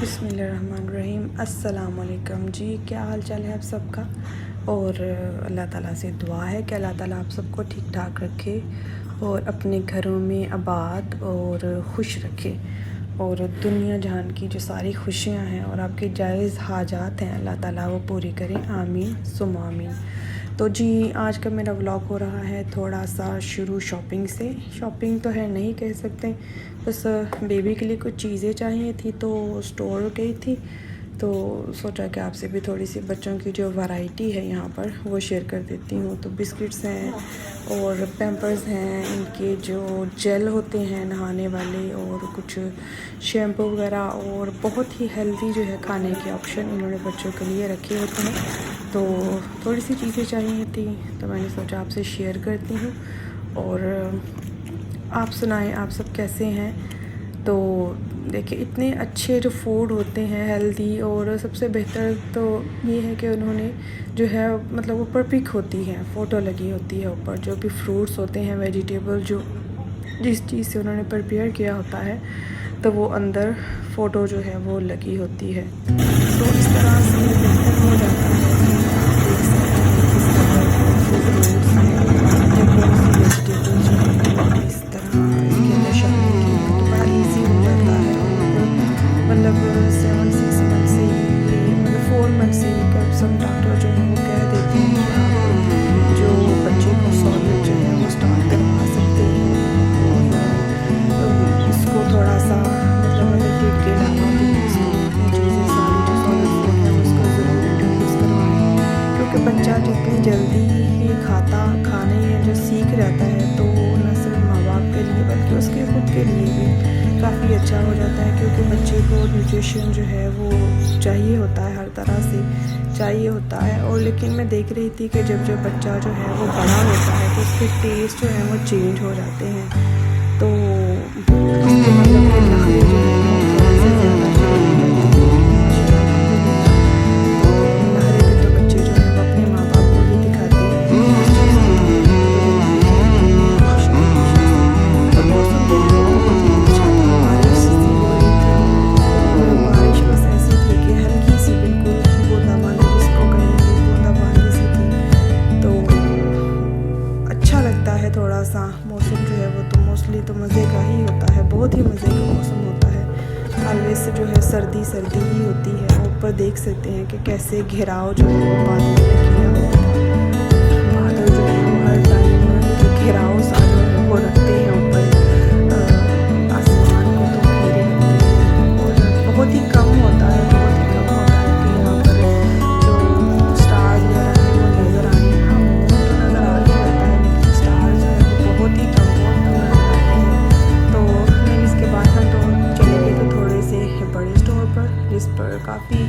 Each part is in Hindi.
बिस्मिल्लाहिर्रहमानिर्रहीम। अस्सलाम वालेकुम जी, क्या हाल चाल है आप सबका। और अल्लाह ताला से दुआ है कि अल्लाह ताला आप सबको ठीक ठाक रखे और अपने घरों में आबाद और खुश रखे और दुनिया जहान की जो सारी खुशियां हैं और आपके जायज़ हाजात हैं अल्लाह ताला वो पूरी करें, आमीन सुम आमीन। तो जी आज का मेरा व्लॉग हो रहा है थोड़ा सा शुरू शॉपिंग से। शॉपिंग तो है नहीं कह सकते, बस बेबी के लिए कुछ चीज़ें चाहिए थी तो स्टोर गई थी, तो सोचा कि आपसे भी थोड़ी सी बच्चों की जो वैरायटी है यहाँ पर वो शेयर कर देती हूँ। तो बिस्किट्स हैं और पैम्पर्स हैं, इनके जो जेल होते हैं नहाने वाले और कुछ शैम्पू वगैरह और बहुत ही हेल्दी जो है खाने के ऑप्शन इन्होंने बच्चों के लिए रखे होते हैं। तो थोड़ी सी चीज़ें चाहिए थी तो मैंने सोचा आपसे शेयर करती हूँ और आप सुनाएं आप सब कैसे हैं। तो देखिए इतने अच्छे जो फूड होते हैं हेल्दी, और सबसे बेहतर तो ये है कि उन्होंने जो है मतलब ऊपर पिक होती है, फ़ोटो लगी होती है ऊपर, जो भी फ्रूट्स होते हैं वेजिटेबल जो जिस चीज़ से उन्होंने प्रिपेयर किया होता है तो वो अंदर फ़ोटो जो है वो लगी होती है। तो इस तरह से बेहतर हो जाता है इस तरह इसके अंदर शामिल किए हैं तो बड़ा ईजी हो जाता है। और मतलब 7-6 मंथ से ही मतलब 4 मंथ से ही कब सब डॉक्टर जो है वो कह देते हैं कि आप जो बच्चे को सॉलिड जो है वो स्टार्ट करवा सकते हैं और इसको थोड़ा सा मतलब टिप के अलावा भी इसको चीज़ें सारी जो सॉलिड फूड है उसको ज़रूर इंट्रोड्यूस करवाएं, क्योंकि बच्चा जितनी जल्दी ही खाने जो सीख जाता है तो न सिर्फ माँ बाप के लिए बल्कि उसके खुद के लिए भी काफ़ी अच्छा हो जाता है, क्योंकि बच्चे को न्यूट्रिशन जो है वो चाहिए होता है, हर तरह से चाहिए होता है। और लेकिन मैं देख रही थी कि जब बच्चा जो है वो बड़ा होता है तो उसके टेस्ट जो है वो चेंज हो जाते हैं, तो उसके मतलब कि नखरे जो है वो थोड़े से ज़्यादा चेंज हो जाते हैं। नखरे पे तो बच्चे जो है वो अपने माँ बाप को ही दिखाते हैं। तो मौसम जो है वो बहुत ही अच्छा था, बारिश सी हो रही थी और बारिश बस ऐसी थी कि हल्की सी बिल्कुल बूंदाबांदी जिसको कहेंगे बूंदाबांदी सी थी। तो अच्छा लगता है थोड़ा सा मौसम जो है वो तो मोस्टली तो मज़े का ही होता है, बहुत ही मज़े का मौसम होता है। ऑलवेज से जो है सर्दी सर्दी ही होती है। ऊपर देख सकते हैं कि कैसे घेराव जो है वो बादल में किया हुआ था। बादल जो है वो हर टाइम जो घेराव सा जो है वो रखते हैं ऊपर आसमान को तो घेरे रखते हैं, और बहुत ही कम होता है कि यहाँ पर जो स्टार्स वगैरह हैं वो नज़र आए। हाँ मून तो नज़र आ ही जाता है लेकिन स्टार्स जो है वो बहुत ही कम नज़र आते हैं। तो नहीं इसके बाद हम तो चले गए थे थोड़े से बड़े स्टोर पर, जिस पर काफ़ी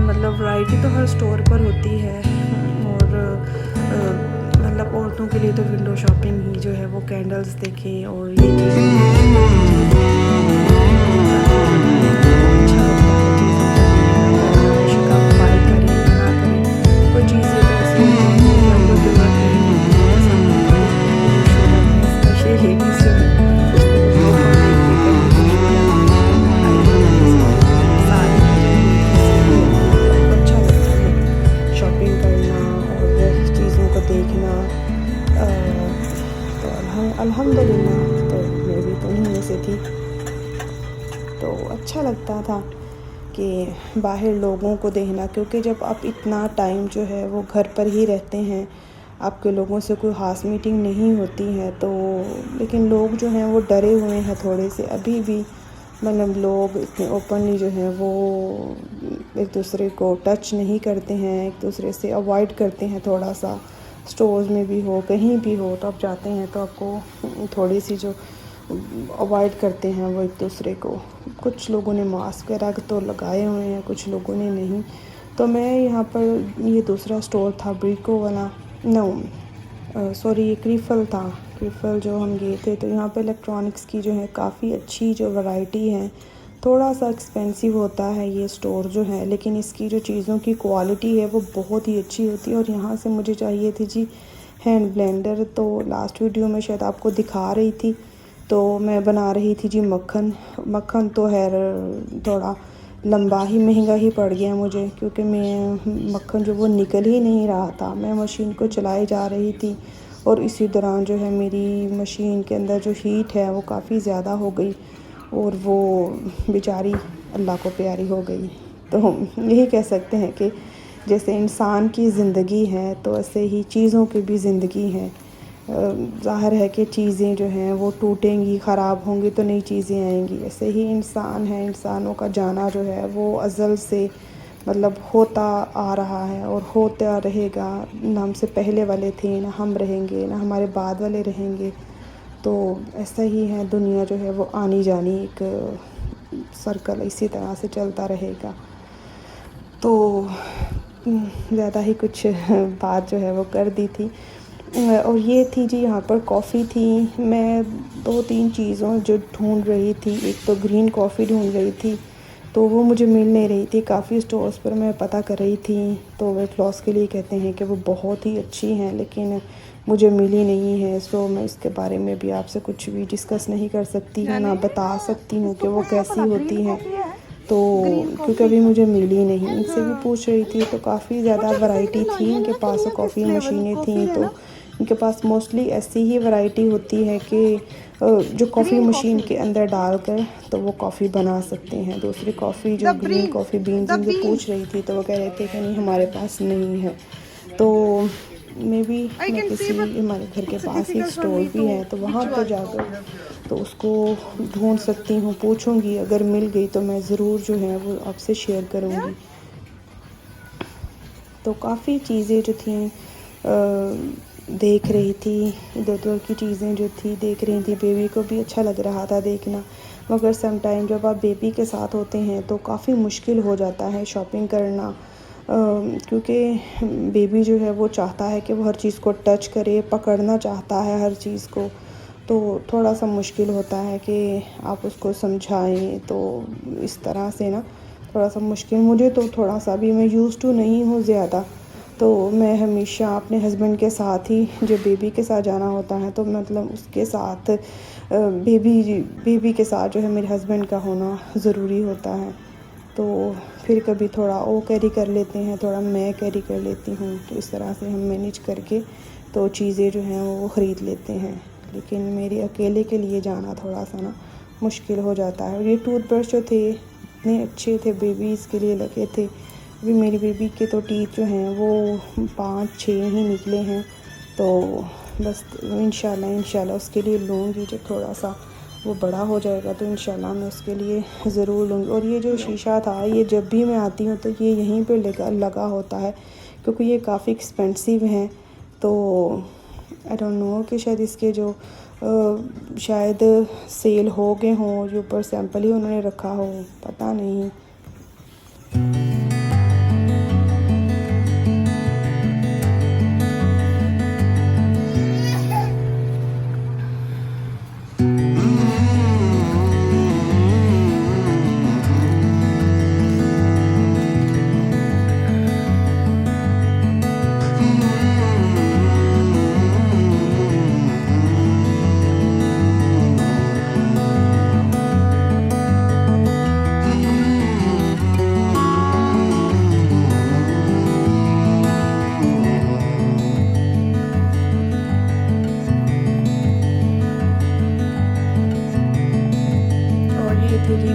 मतलब वैरायटी तो हर स्टोर पर होती है। और मतलब औरतों के लिए तो विंडो शॉपिंग ही जो है वो कैंडल्स देखें और ये अल्हम्दुलिल्लाह तो मैं भी तो उन्हीं में से थी। तो अच्छा लगता था कि बाहर लोगों को देखना, क्योंकि जब आप इतना टाइम जो है वो घर पर ही रहते हैं, आपके लोगों से कोई ख़ास मीटिंग नहीं होती है तो लेकिन लोग जो हैं वो डरे हुए हैं थोड़े से अभी भी। मतलब लोग इतने ओपनली जो है वो एक दूसरे को टच नहीं करते हैं, एक दूसरे से अवॉइड करते हैं थोड़ा सा। स्टोर्स में भी हो कहीं भी हो तो आप जाते हैं तो आपको थोड़ी सी जो अवॉइड करते हैं वो एक दूसरे को। कुछ लोगों ने मास्क वगैरह तो लगाए हुए हैं, कुछ लोगों ने नहीं। तो मैं यहाँ पर ये दूसरा स्टोर था ब्रिको वाला, सॉरी ये क्रिफल था। क्रिफल जो हम गए थे तो यहाँ पे इलेक्ट्रॉनिक्स की जो है काफ़ी अच्छी जो वैरायटी है। थोड़ा सा एक्सपेंसिव होता है ये स्टोर जो है, लेकिन इसकी जो चीज़ों की क्वालिटी है वो बहुत ही अच्छी होती है। और यहाँ से मुझे चाहिए थी जी हैंड ब्लेंडर, तो लास्ट वीडियो में शायद आपको दिखा रही थी। तो मैं बना रही थी जी मक्खन तो है थोड़ा लंबा ही महंगा ही पड़ गया मुझे, क्योंकि मैं मक्खन जो वो निकल ही नहीं रहा था। मैं मशीन को चलाई जा रही थी और इसी दौरान जो है मेरी मशीन के अंदर जो हीट है वो काफ़ी ज़्यादा हो गई और वो बेचारी अल्लाह को प्यारी हो गई। तो यही कह सकते हैं कि जैसे इंसान की ज़िंदगी है तो ऐसे ही चीज़ों की भी ज़िंदगी है। ज़ाहिर है कि चीज़ें जो हैं वो टूटेंगी, ख़राब होंगी तो नई चीज़ें आएंगी। ऐसे ही इंसान है, इंसानों का जाना जो है वो अज़ल से मतलब होता आ रहा है और होता रहेगा। ना हमसे पहले वाले थे, ना हम रहेंगे, ना हमारे बाद वाले रहेंगे। तो ऐसा ही है, दुनिया जो है वो आनी जानी एक सर्कल इसी तरह से चलता रहेगा। तो ज़्यादा ही कुछ बात जो है वो कर दी थी। और ये थी जी, यहाँ पर कॉफ़ी थी। मैं 2-3 चीज़ों जो ढूंढ रही थी, एक तो ग्रीन कॉफ़ी ढूंढ रही थी तो वो मुझे मिल नहीं रही थी। काफ़ी स्टोर्स पर मैं पता कर रही थी, तो वेट लॉस के लिए कहते हैं कि वो बहुत ही अच्छी हैं, लेकिन मुझे मिली नहीं है। सो मैं इसके बारे में भी आपसे कुछ भी डिस्कस नहीं कर सकती हूँ, ना बता सकती हूँ कि वो कैसी होती हैं। तो क्योंकि अभी मुझे मिली नहीं। इनसे भी पूछ रही थी तो काफ़ी ज़्यादा वैरायटी थी इनके पास, कॉफ़ी मशीनें थी। तो इनके पास मोस्टली ऐसी ही वैरायटी होती है कि जो कॉफ़ी मशीन के अंदर डालकर तो वो कॉफ़ी बना सकते हैं। दूसरी कॉफ़ी जो ग्रीन कॉफ़ी बीन्स इनसे पूछ रही थी तो वो कह रहे थे कि नहीं हमारे पास नहीं है। तो मैं भी किसी हमारे घर के पास एक स्टोर भी है तो वहाँ पर जाकर तो उसको ढूंढ सकती हूँ, पूछूंगी। अगर मिल गई तो मैं ज़रूर जो है वो आपसे शेयर करूँगी। तो काफ़ी चीज़ें जो थी देख रही थी, इधर उधर की चीज़ें जो थी देख रही थी। बेबी को भी अच्छा लग रहा था देखना, मगर सम टाइम जब आप बेबी के साथ होते हैं तो काफ़ी मुश्किल हो जाता है शॉपिंग करना, क्योंकि बेबी जो है वो चाहता है कि वो हर चीज़ को टच करे, पकड़ना चाहता है हर चीज़ को। तो थोड़ा सा मुश्किल होता है कि आप उसको समझाएं। तो इस तरह से ना थोड़ा सा मुश्किल मुझे, तो थोड़ा सा भी मैं यूज़ टू नहीं हूँ ज़्यादा। तो मैं हमेशा अपने हस्बैंड के साथ ही, जो बेबी के साथ जाना होता है तो मतलब उसके साथ बेबी के साथ जो है मेरे हस्बैंड का होना ज़रूरी होता है। तो फिर कभी थोड़ा वो कैरी कर लेते हैं, थोड़ा मैं कैरी कर लेती हूँ। तो इस तरह से हम मैनेज करके तो चीज़ें जो हैं वो ख़रीद लेते हैं। लेकिन मेरे अकेले के लिए जाना थोड़ा सा ना मुश्किल हो जाता है। और ये टूथब्रश जो थे इतने अच्छे थे, बेबीज़ के लिए लगे थे। अभी मेरी बेबी के तो टीथ जो हैं वो 5-6 ही निकले हैं। तो बस इंशाल्लाह उसके लिए लूँगी। जब थोड़ा सा वो बड़ा हो जाएगा तो इंशाल्लाह मैं उसके लिए ज़रूर लूँगी। और ये जो शीशा था, ये जब भी मैं आती हूँ तो ये यहीं पे लगा होता है, क्योंकि ये काफ़ी एक्सपेंसिव हैं। तो आई डोंट नो कि शायद इसके जो शायद सेल हो गए हों, जो ऊपर सैंपल ही उन्होंने रखा हो, पता नहीं।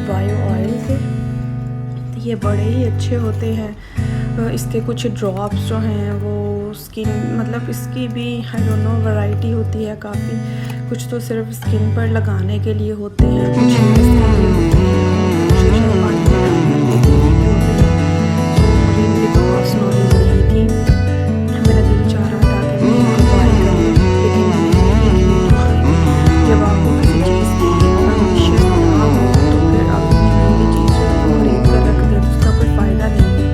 बायो ऑयल थे, ये बड़े ही अच्छे होते हैं। इसके कुछ ड्रॉप्स जो हैं वो स्किन, मतलब इसकी भी आई डोंट नो वैरायटी होती है काफ़ी। कुछ तो सिर्फ स्किन पर लगाने के लिए होते हैं, कुछ हेयर्स के लिए होते हैं, कुछ शायद पानी में डालकर के धोने के होते हैं। तो मुझे इनकी तो खास नॉलेज नहीं थी। मेरा दिल चाह रहा था कि मैं इनको बाय कर लूँ, लेकिन मैंने नहीं की, क्योंकि जब आपको किसी चीज़ की परमिशन ना हो तो फिर आप इतनी महंगी चीज़ जो है वो खरीद कर रख दें, उसका कोई फ़ायदा नहीं है।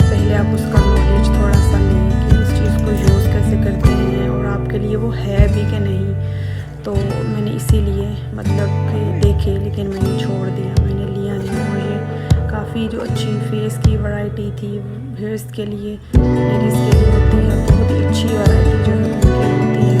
पहले आप उसका नॉलेज थोड़ा सा लें कि इस चीज़ को यूज़ कैसे करते हैं और आपके लिए वो है भी कि नहीं। तो मैंने इसीलिए मतलब कि देखे, लेकिन मैंने छोड़ दिया, मैंने लिया नहीं। मुझे काफ़ी जो अच्छी फेस की वैरायटी थी, हेयर्स के लिए, लेडीज़ के लिए होती है, बहुत ही अच्छी वैरायटी जो है उनकी होती है।